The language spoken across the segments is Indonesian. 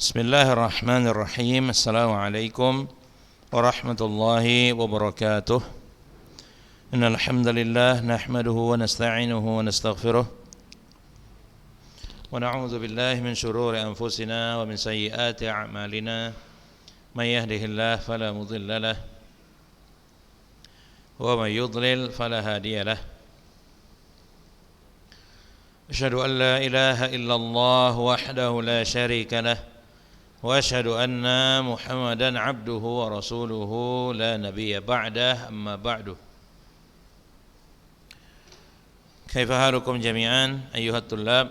Bismillahirrahmanirrahim. Assalamualaikum warahmatullahi wabarakatuh. Innal hamdalillah nahmaduhu wa nasta'inuhu wa nastaghfiruh wa na'udzu billahi min shururi anfusina wa min sayyiati a'malina. May yahdihillahu fala mudilla lahu wa may yudlil fala hadiya lahu. Asyhadu an la ilaha illallah wahdahu la syarika lahu wa asyhadu anna Muhammadan abduhu wa rasuluhu la nabiyya ba'dah, amma ba'du. Kaifa halukum jami'an ayyuhat tullab?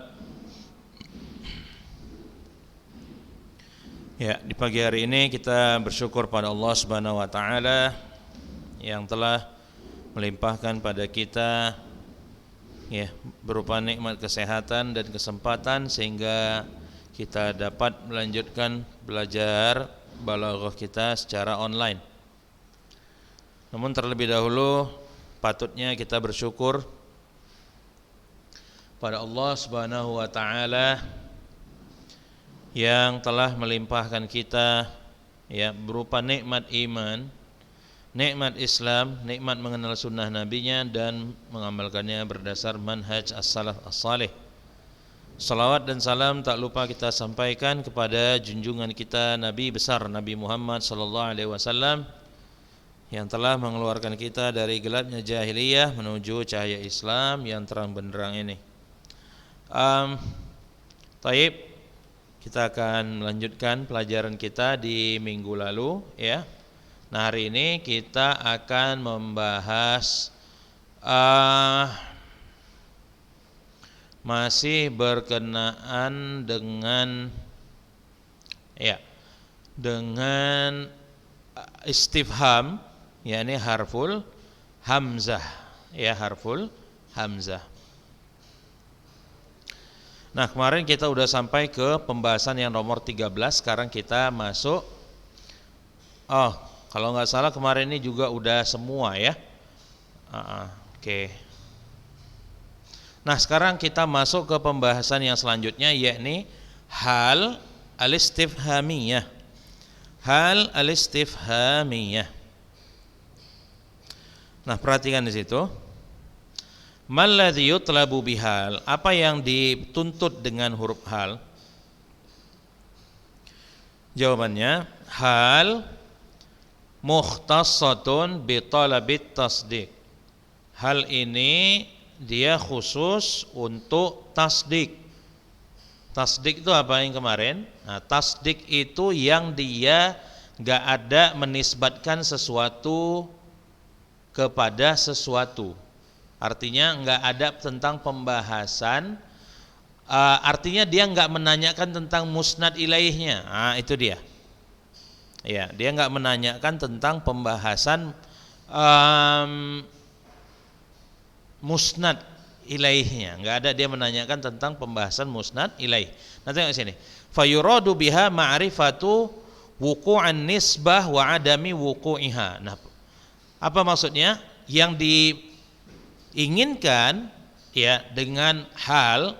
Ya, di pagi hari ini kita bersyukur pada Allah Subhanahu wa taala yang telah melimpahkan pada kita ya berupa nikmat kesehatan dan kesempatan sehingga kita dapat melanjutkan belajar balaghah kita secara online. Namun terlebih dahulu patutnya kita bersyukur pada Allah Subhanahu wa taala yang telah melimpahkan kita ya berupa nikmat iman, nikmat Islam, nikmat mengenal sunnah nabinya dan mengamalkannya berdasar manhaj as-salaf as-salih. Salawat dan salam tak lupa kita sampaikan kepada junjungan kita Nabi besar Nabi Muhammad sallallahu alaihi wasallam yang telah mengeluarkan kita dari gelapnya jahiliyah menuju cahaya Islam yang terang benderang ini. Taib, kita akan melanjutkan pelajaran kita di minggu lalu ya. Nah, hari ini kita akan membahas masih berkenaan dengan istifham, yakni harful hamzah ya, harful hamzah. Nah, kemarin kita udah sampai ke pembahasan yang nomor 13. Sekarang kita masuk kalau nggak salah kemarin ini juga udah semua ya. Oke. Nah, sekarang kita masuk ke pembahasan yang selanjutnya, yakni hal al-istifhamiyah. Hal al-istifhamiyah. Nah, perhatikan di situ. Malladzi yutlabu bihal? Apa yang dituntut dengan huruf hal? Jawabannya, hal mukhtassatun bi talabit tasdiq. Hal ini dia khusus untuk tasdik. Tasdik itu apa yang kemarin? Nah, tasdik itu yang dia gak ada menisbatkan sesuatu kepada sesuatu. Artinya gak ada tentang pembahasan. Artinya dia gak menanyakan tentang musnad ilaihnya. Nah, itu dia. Ya, dia gak menanyakan tentang pembahasan musnad ilaihnya, enggak ada dia menanyakan tentang pembahasan musnad ilaih. Nah, tengok sini. Fayuradu biha ma'rifatu wuqu'an nisbah wa adami wuqu'iha. Nah, apa maksudnya? Yang diinginkan ya dengan hal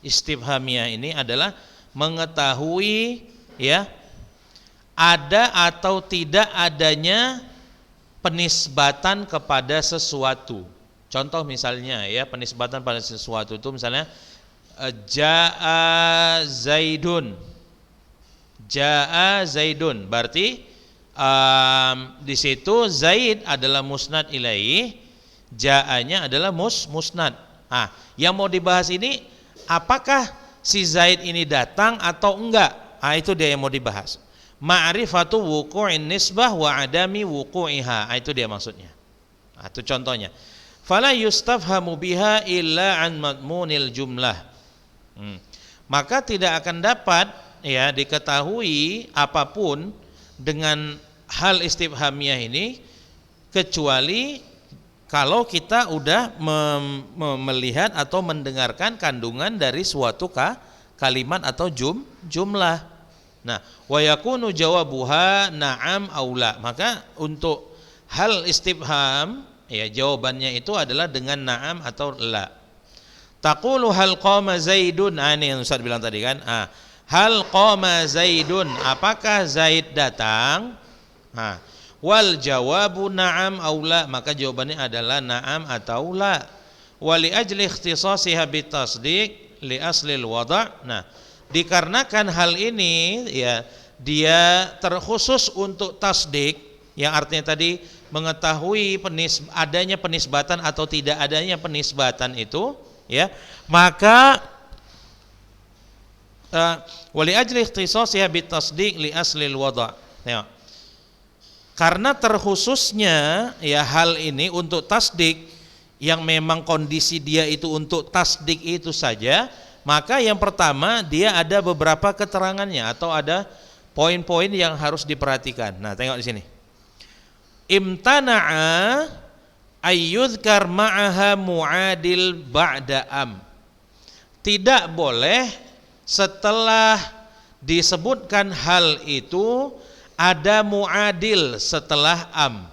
istifhamiyah ini adalah mengetahui ya ada atau tidak adanya penisbatan kepada sesuatu. Contoh misalnya ya, penisbatan pada sesuatu itu misalnya jaa zaidun. Jaa zaidun berarti di situ zaid adalah musnad ilaih, jaanya adalah musnad. Ah, yang mau dibahas ini apakah si zaid ini datang atau enggak? Ah, itu dia yang mau dibahas. Ma'rifatu wuqu'in nisbah wa adami wuqu'iha. Ah, itu dia maksudnya. Ah, itu contohnya. Fala yustafhamu biha illa an madmunil jumlah. Maka tidak akan dapat ya diketahui apapun dengan hal istifhamiyah ini kecuali kalau kita udah melihat atau mendengarkan kandungan dari suatu kalimat atau jumlah. Nah, wa yakunu jawabuha na'am aw la. Maka untuk hal istifham ya jawabannya itu adalah dengan na'am atau la. Taqulu hal qama zaidun, ini yang Ustaz bilang tadi kan. hal qama Zaidun, apakah Zaid datang? Nah, wal jawabu na'am aw la, maka jawabannya adalah na'am atau la. Wali ajli ikhtisasiha bitasdiq li aslil wada'. Nah, dikarenakan hal ini ya dia terkhusus untuk tasdik, yang artinya tadi mengetahui adanya penisbatan atau tidak adanya penisbatan itu, ya, maka wali ajli ikhtisasiha bitasdiq li aslil wada'. Ya. Karena terkhususnya ya hal ini untuk tasdik, yang memang kondisi dia itu untuk tasdik itu saja, maka yang pertama dia ada beberapa keterangannya atau ada poin-poin yang harus diperhatikan. Nah, tengok di sini. Imtana'a ayyudhkar ma'aha mu'adil ba'da am. Tidak boleh setelah disebutkan hal itu ada mu'adil setelah am.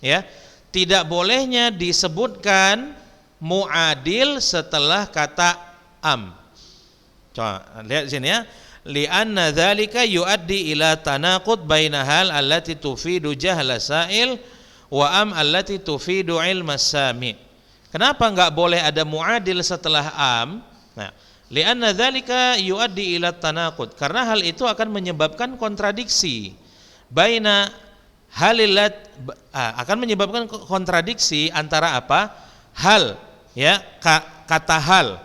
Ya. Tidak bolehnya disebutkan mu'adil setelah kata am. Coba lihat di sini ya. Li'anna dzalika yuaddi ila tanaqud baina hal allati tufidu jahla sa'il wa am allati tufidu ilma sami'. Kenapa enggak boleh ada mu'adil setelah am? Nah, li'anna dzalika yuaddi ila tanaqud, karena hal itu akan menyebabkan kontradiksi baina halilat, akan menyebabkan kontradiksi antara apa? Hal, ya, kata hal,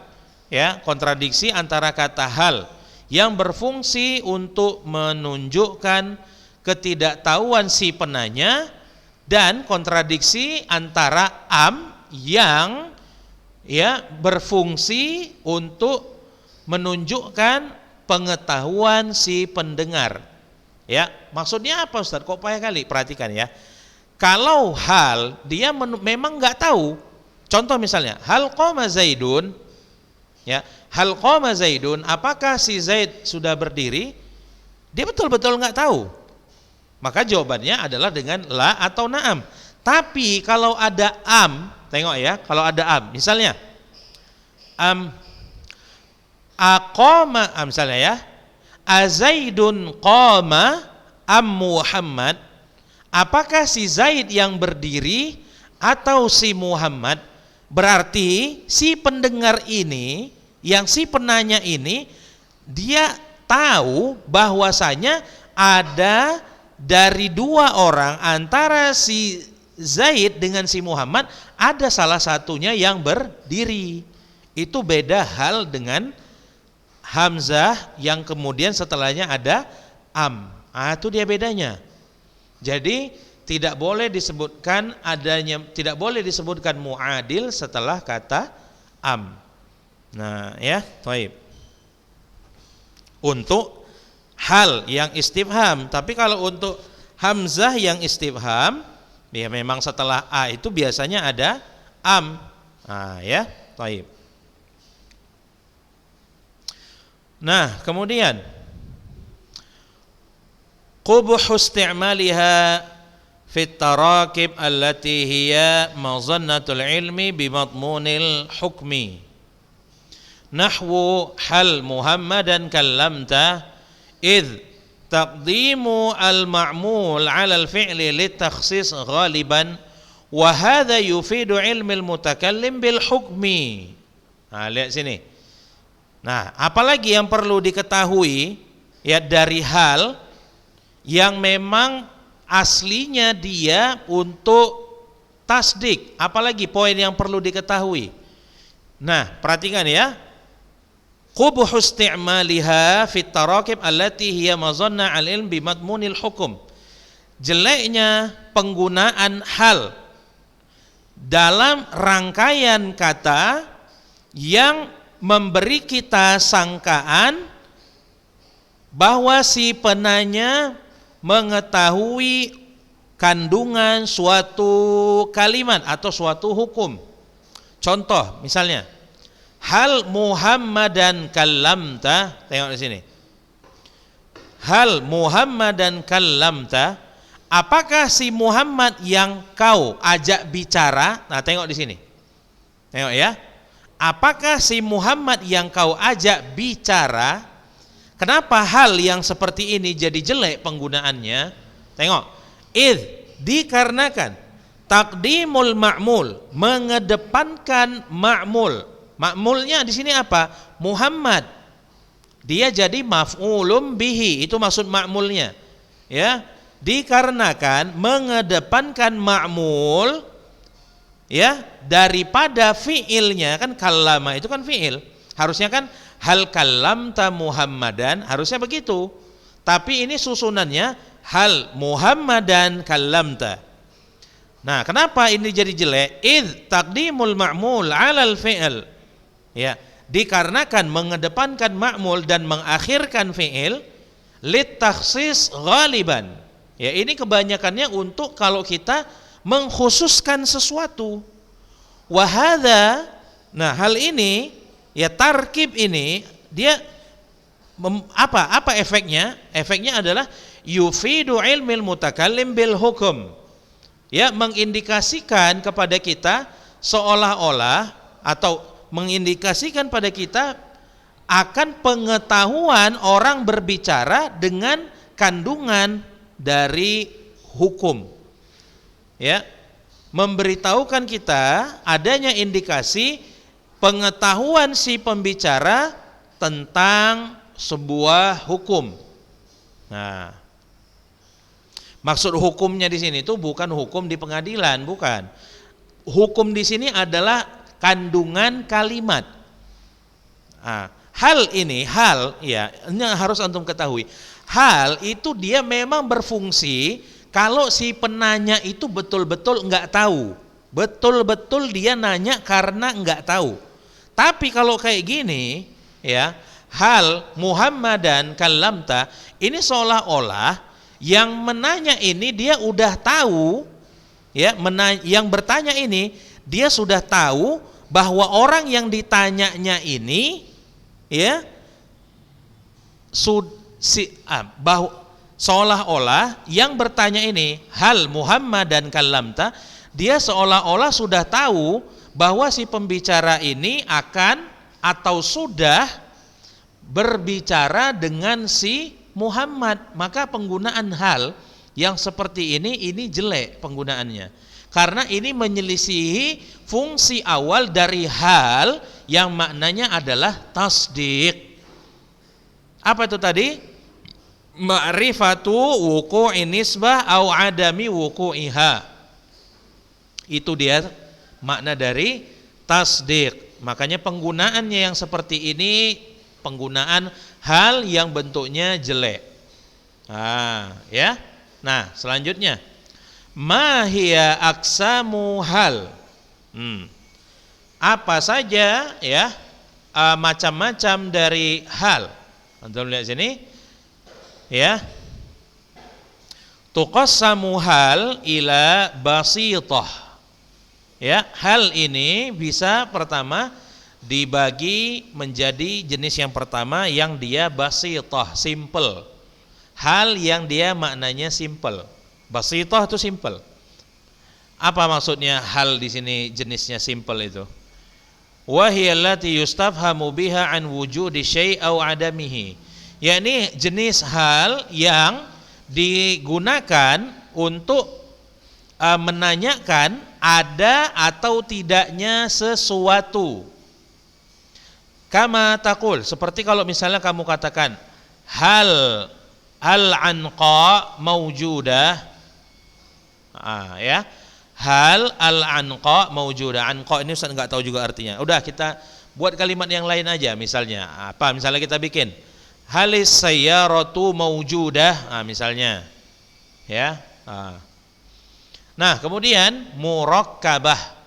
ya, kontradiksi antara kata hal yang berfungsi untuk menunjukkan ketidaktahuan si penanya dan kontradiksi antara am yang ya berfungsi untuk menunjukkan pengetahuan si pendengar. Ya, maksudnya apa Ustaz? Kok payah kali? Perhatikan ya. Kalau hal dia memang nggak tahu. Contoh misalnya, hal qama Zaidun, ya, hal qama Zaidun, apakah si Zaid sudah berdiri? Dia betul-betul nggak tahu. Maka jawabannya adalah dengan la atau na'am. Tapi kalau ada am, tengok ya, kalau ada am, misalnya aqama, misalnya ya, Azaidun qama am Muhammad, apakah si Zaid yang berdiri atau si Muhammad? Berarti si pendengar ini, yang si penanya ini, dia tahu bahwasanya ada dari dua orang antara si Zaid dengan si Muhammad, ada salah satunya yang berdiri. Itu beda hal dengan hamzah yang kemudian setelahnya ada am. Itu dia bedanya. Jadi tidak boleh disebutkan muadil setelah kata am. Nah, ya, baik. Untuk hal yang istifham, tapi kalau untuk hamzah yang istifham, ya memang setelah a itu biasanya ada am. Nah, ya, baik. Nah, kemudian qubuh isti'maliha fit tarakib allati hiya mazannatul ilmi bimadmunil hukmi nahwu hal Muhammadan kallamta idh taqdimu al-ma'mul 'ala al-fi'li litakhsis ghaliban wa hadha yufidu ilmi al-mutakallim bil hukmi. Nah, lihat sini. Nah, apalagi yang perlu diketahui ya dari hal yang memang aslinya dia untuk tasdik, apalagi poin yang perlu diketahui. Nah, perhatikan ya. Qubuh isti'maliha fit tarakib allati hiya mazanna al-ilm bi madmunil hukum. Jeleknya penggunaan hal dalam rangkaian kata yang memberi kita sangkaan bahwa si penanya mengetahui kandungan suatu kalimat atau suatu hukum. Contoh misalnya, hal Muhammadan kallamta, tengok di sini. Hal Muhammadan kallamta, apakah si Muhammad yang kau ajak bicara? Nah, tengok di sini. Tengok ya. Apakah si Muhammad yang kau ajak bicara Kenapa hal yang seperti ini jadi jelek penggunaannya? Tengok, dikarenakan taqdimul ma'mul, mengedepankan ma'mul. Ma'mulnya di sini apa? Muhammad. Dia jadi maf'ulum bihi, itu maksud ma'mulnya. Ya, dikarenakan mengedepankan ma'mul ya daripada fiilnya, kan kallama itu kan fiil. Harusnya kan hal kallamta Muhammadan, harusnya begitu. Tapi ini susunannya hal Muhammadan kallamta. Nah, kenapa ini jadi jelek? Taqdimul ma'mul 'alal fi'il. Ya, dikarenakan mengedepankan ma'mul dan mengakhirkan fi'il litakhsis ghaliban. Ya, ini kebanyakannya untuk kalau kita mengkhususkan sesuatu. Wa hadza, nah hal ini ya tarkib ini dia apa efeknya? Efeknya adalah yufidu ilmil mutakallim bil hukum. Ya, mengindikasikan kepada kita seolah-olah atau mengindikasikan pada kita akan pengetahuan orang berbicara dengan kandungan dari hukum. Ya, memberitahukan kita adanya indikasi pengetahuan si pembicara tentang sebuah hukum. Nah, maksud hukumnya di sini itu bukan hukum di pengadilan, bukan. Hukum di sini adalah kandungan kalimat. Nah, hal ini harus antum ketahui. Hal itu dia memang berfungsi kalau si penanya itu betul-betul enggak tahu. Betul-betul dia nanya karena enggak tahu. Tapi kalau kayak gini, ya, hal Muhammadan kallamta, ini seolah-olah yang menanya ini dia udah tahu, ya, yang bertanya ini dia sudah tahu bahwa orang yang ditanyanya ini, ya, seolah-olah yang bertanya ini hal Muhammadan kallamta, dia seolah-olah sudah tahu bahwa si pembicara ini akan atau sudah berbicara dengan si Muhammad. Maka penggunaan hal yang seperti ini jelek penggunaannya, karena ini menyelisihi fungsi awal dari hal yang maknanya adalah tasdik. Apa itu tadi? Ma'rifatu wuqu'i nisbah au adami wuqu'iha. Itu dia makna dari tasdik. Makanya penggunaannya yang seperti ini penggunaan hal yang bentuknya jelek. Ya. Nah, selanjutnya ma hiya aqsamu hal. Apa saja ya macam-macam dari hal. Antum lihat sini. Ya. Tuqassamu hal ila basithah. Ya, hal ini bisa pertama dibagi menjadi jenis yang pertama yang dia basithah, simple. Hal yang dia maknanya simple. Basithah itu simple. Apa maksudnya hal di sini jenisnya simple itu? Wa hiya allati yustafhamu biha an wujudi syai' au adamihi. Yakni jenis hal yang digunakan untuk menanyakan ada atau tidaknya sesuatu. Kama taqul, seperti kalau misalnya kamu katakan hal al-anqa maujudah. Ya. Hal al-anqa maujudah. Anqa ini Ustaz enggak tahu juga artinya. Udah, kita buat kalimat yang lain aja misalnya. Apa? Misalnya kita bikin halis sayyaratu maujudah, misalnya. Ya. Nah, kemudian murakkabah.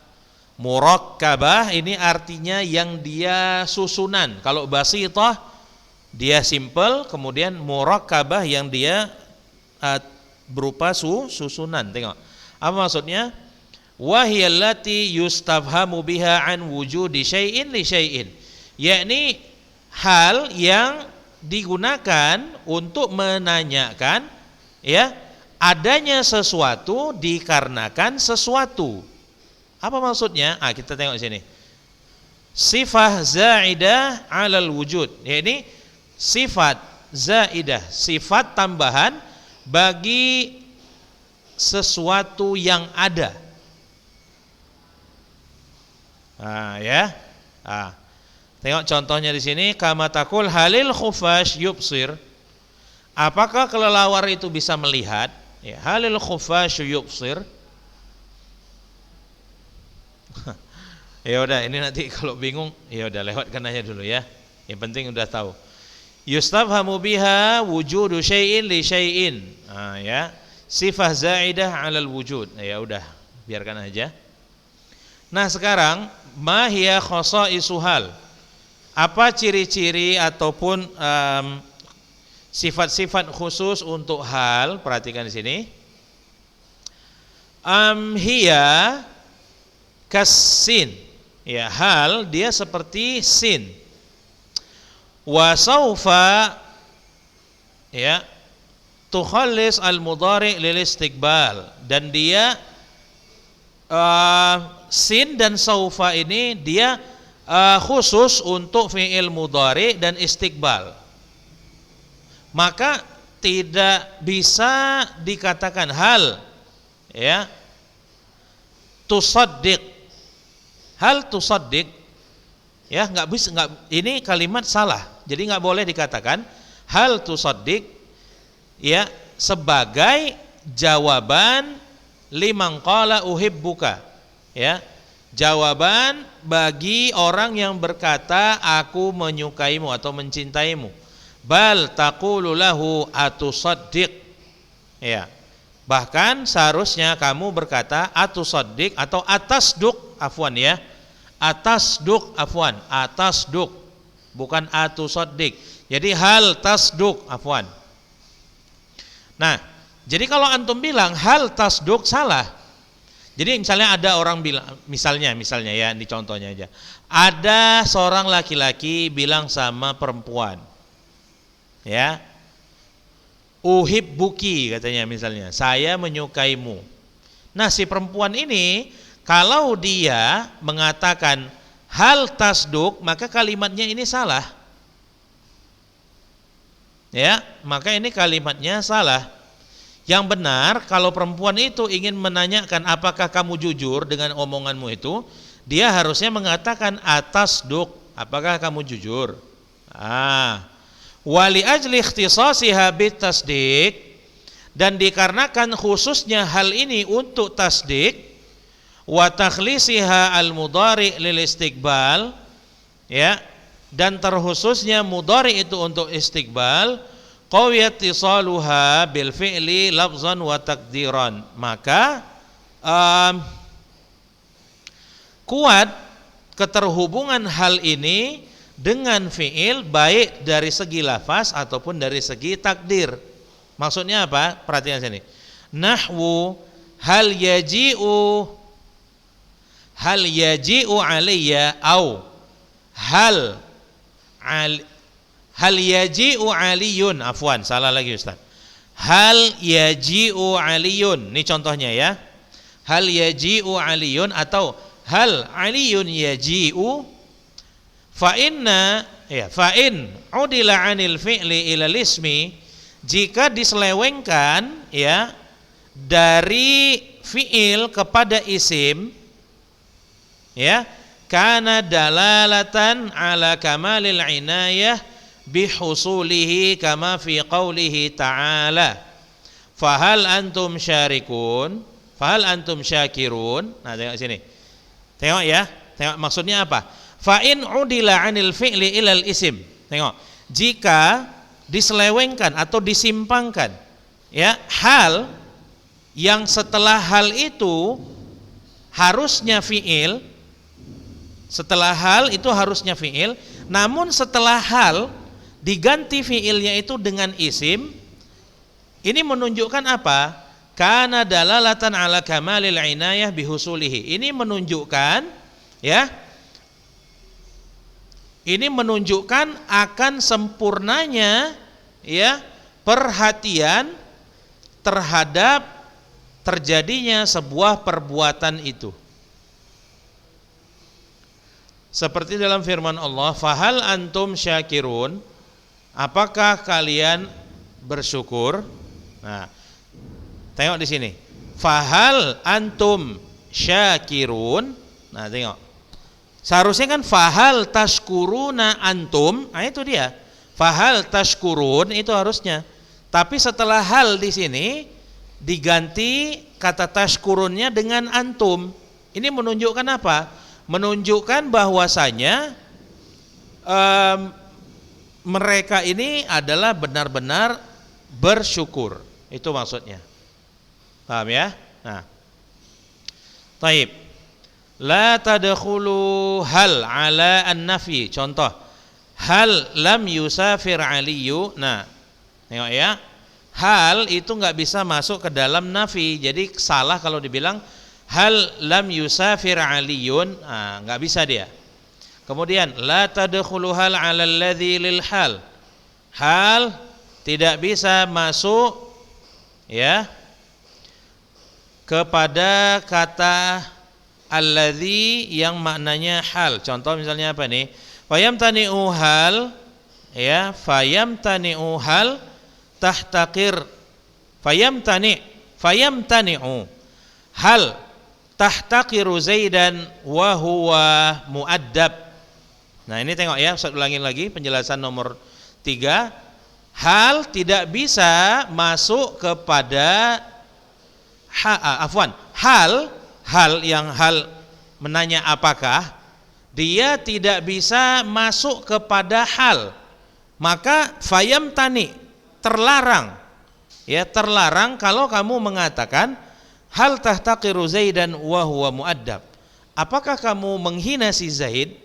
Murakkabah ini artinya yang dia susunan. Kalau basithah dia simple, kemudian murakkabah yang dia berupa susunan. Tengok. Apa maksudnya? Wa hiya allati yustafhamu biha an wujudi syai'in li syai'in. Yakni hal yang digunakan untuk menanyakan ya adanya sesuatu dikarenakan sesuatu. Apa maksudnya? Kita tengok sini. Sifah zaidah 'alal wujud. Yakni sifat zaidah, sifat tambahan bagi sesuatu yang ada. Ya. Tengok contohnya di sini, kama taqul halil khufash yubsir. Apakah kelelawar itu bisa melihat? Ya, halil khufash yubsir. Ya udah, ini nanti kalau bingung, ya udah lewatkan aja dulu ya. Yang penting udah tahu. Yustafhamu biha wujudu syai'in li syai'in. Ya. Sifah zaidah 'alal wujud. Ya udah, biarkan aja. Nah, sekarang ma hiya khasaisuhal. Apa ciri-ciri ataupun sifat-sifat khusus untuk hal? Perhatikan di sini. Hiya kassin. Ya, hal dia seperti sin. Wa saufa ya tukhallis al-mudhari' lil istiqbal, dan dia sin dan saufa ini dia khusus untuk fi'il mudhari' dan istiqbal. Maka tidak bisa dikatakan hal ya tusaddiq, hal tusaddiq, ya nggak bisa, ini kalimat salah. Jadi nggak boleh dikatakan hal tusaddiq ya sebagai jawaban liman qala uhibbuka, ya jawaban bagi orang yang berkata aku menyukaimu atau mencintaimu. Bal taqulu lahu atusaddiq, ya bahkan seharusnya kamu berkata atusaddiq atau atasduq, afwan ya, atasduq, afwan, atasduq, bukan atusaddiq. Jadi hal tasduq, afwan. Nah, jadi kalau antum bilang hal tasduq salah. Jadi misalnya ada orang bilang, misalnya ya, ini contohnya aja. Ada seorang laki-laki bilang sama perempuan, ya, uhibbuki katanya misalnya, saya menyukaimu. Nah, si perempuan ini kalau dia mengatakan hal tasduq, maka kalimatnya ini salah. Ya, maka ini kalimatnya salah. Yang benar kalau perempuan itu ingin menanyakan apakah kamu jujur dengan omonganmu itu, dia harusnya mengatakan atasduq, apakah kamu jujur? Wali ajli ikhtisasiha bitasdiq, dan dikarenakan khususnya hal ini untuk tasdik, wa takhlisiha al-mudhari lil istiqbal, ya, dan terkhususnya mudhari itu untuk istiqbal, qawiyat tisaluha bil fi'li lafzan wa takdiran, maka kuat keterhubungan hal ini dengan fi'il baik dari segi lafaz ataupun dari segi takdir. Maksudnya apa? Perhatikan sini. Nahwu hal yaji'u alayya au hal yaji'u aliyun, afwan, salah lagi Ustaz. Hal yaji'u aliyun, ini contohnya ya. Hal yaji'u aliyun atau hal aliyun yaji'u, fa in udila 'anil fi'li ila ismi, jika diselewengkan ya dari fi'il kepada isim, ya, kana dalalatan ala kamalil inayah bihusulihi kama fi qawlihi ta'ala fahal antum syarikun, fahal antum syakirun. Nah, tengok sini, tengok ya, tengok maksudnya apa. Fa in udila 'anil fi'li ilal isim, tengok, jika diselewengkan atau disimpangkan ya hal yang setelah hal itu harusnya fi'il, setelah hal itu harusnya fi'il, namun setelah hal diganti fi'ilnya itu dengan isim, ini menunjukkan apa? Kana dalalatan ala kamalil inayah bihusulihi, ini menunjukkan ya, ini menunjukkan akan sempurnanya ya perhatian terhadap terjadinya sebuah perbuatan itu. Seperti dalam firman Allah, fahal antum syakirun, apakah kalian bersyukur? Nah, tengok di sini. Fahal antum syakirun. Nah, tengok. Seharusnya kan fahal tashkuruna antum. Nah, itu dia. Fahal tashkurun itu harusnya. Tapi setelah hal di sini diganti kata tashkurunnya dengan antum. Ini menunjukkan apa? Menunjukkan bahwasanya mereka ini adalah benar-benar bersyukur. Itu maksudnya. Paham ya? Nah. Taib. La tadkhulu hal ala an-nafi. Contoh. Hal lam yusafir aliyu. Nah, tengok ya. Hal itu enggak bisa masuk ke dalam nafi. Jadi salah kalau dibilang hal lam yusafir aliyun. Nah, enggak bisa dia. Kemudian la tadkhulu hal 'ala alladhi lil hal. Hal tidak bisa masuk ya kepada kata alladhi yang maknanya hal. Contoh misalnya apa nih? Fayamtani'u hal ya, fayamtani'u hal tahtaqir. Fayamtani'u hal tahtaqiru Zaidan wa huwa mu'addab. Nah, ini tengok ya, saya ulangin lagi penjelasan nomor 3. Hal tidak bisa masuk kepada hal yang hal menanya apakah, dia tidak bisa masuk kepada hal. Maka fayamtani, terlarang. Ya, terlarang kalau kamu mengatakan hal tahtaqiru Zaidan wa huwa mu'addab. Apakah kamu menghina si Zaid?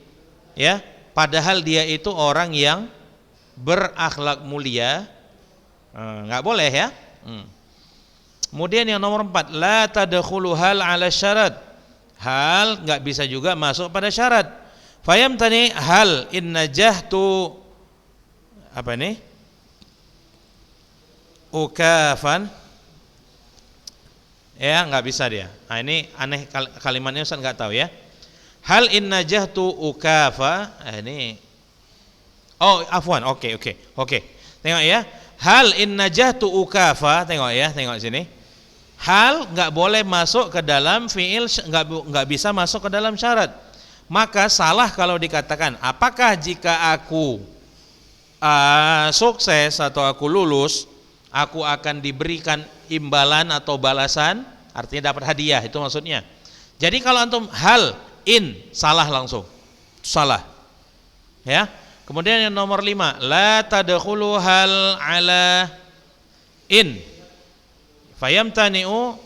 Ya, padahal dia itu orang yang berakhlak mulia. Enggak boleh ya. Kemudian yang nomor 4, la tadkhulu hal ala syarat. Hal enggak bisa juga masuk pada syarat. Fayamtani hal in najahtu apa ini? Ukafan. Ya, enggak bisa dia. Nah, ini aneh kalimatnya, Ustaz enggak tahu ya. Hal in najahtu ukafa. Ini afwan. Oke. Tengok ya. Hal in najahtu ukafa, tengok ya, tengok sini. Hal enggak boleh masuk ke dalam fiil, enggak bisa masuk ke dalam syarat. Maka salah kalau dikatakan apakah jika aku sukses atau aku lulus, aku akan diberikan imbalan atau balasan, artinya dapat hadiah, itu maksudnya. Jadi kalau antum hal in, salah langsung. Salah. Ya. Kemudian yang nomor 5, la tadkhulu hal ala in. Fayamtani'u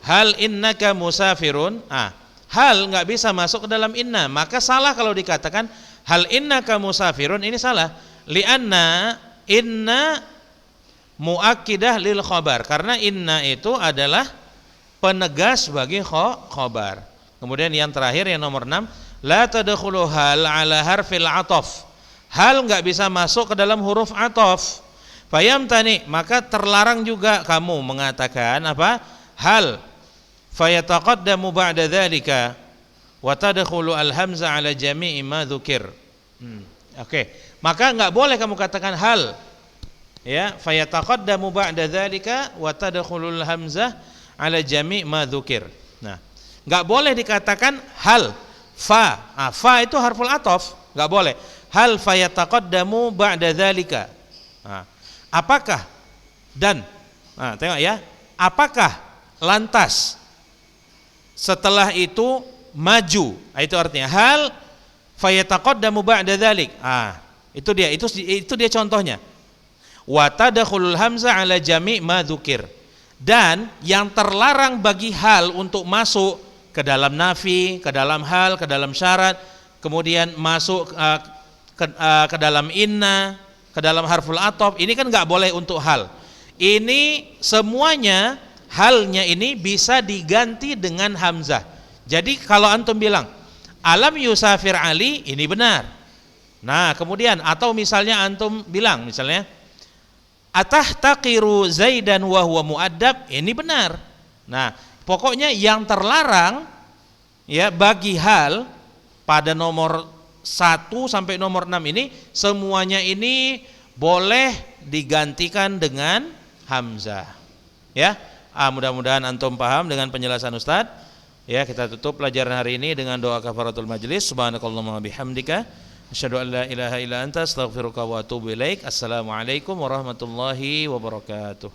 hal innaka musafirun. Hal enggak bisa masuk ke dalam inna, maka salah kalau dikatakan hal innaka musafirun, ini salah. Lianna inna muakkidah lil khabar, karena inna itu adalah penegas bagi khabar. Kemudian yang terakhir yang nomor 6, la tadkhulu hal ala harfil ataf. Hal enggak bisa masuk ke dalam huruf ataf. Fayamtani, maka terlarang juga kamu mengatakan apa? Hal fayataqaddamu ba'da dzalika wa tadkhulu al hamzah ala jami'i ma dzukir. Oke. Maka enggak boleh kamu katakan hal. Ya, fayataqaddamu ba'da dzalika wa tadkhulu al hamzah ala jami' ma dzukir. Nah, enggak boleh dikatakan hal fa. Fa itu harful ataf, enggak boleh. Hal fayataqaddamu ba'da dzalika. Apakah dan tengok ya, apakah lantas setelah itu maju. Itu artinya hal fayataqaddamu ba'da dzalik. Itu dia contohnya. Wa tadkhulul hamzah ala jami' ma dzukir. Dan yang terlarang bagi hal untuk masuk ke dalam nafi, ke dalam hal, ke dalam syarat, kemudian masuk ke dalam inna, ke dalam harful ataf, ini kan enggak boleh untuk hal. Ini semuanya, halnya ini bisa diganti dengan hamzah. Jadi kalau antum bilang alam yusafir Ali, ini benar. Nah, kemudian atau misalnya antum bilang misalnya atahtaqiru Zaidan wa huwa mu'addab, ini benar. Nah, pokoknya yang terlarang ya bagi hal pada nomor 1 sampai nomor 6 ini semuanya ini boleh digantikan dengan hamzah. Ya, mudah-mudahan antum paham dengan penjelasan Ustaz. Ya, kita tutup pelajaran hari ini dengan doa kafaratul majlis. Subhanakallahumma bihamdika asyhadu an la ilaha illa anta astaghfiruka wa atubu ilaik. Assalamualaikum warahmatullahi wabarakatuh.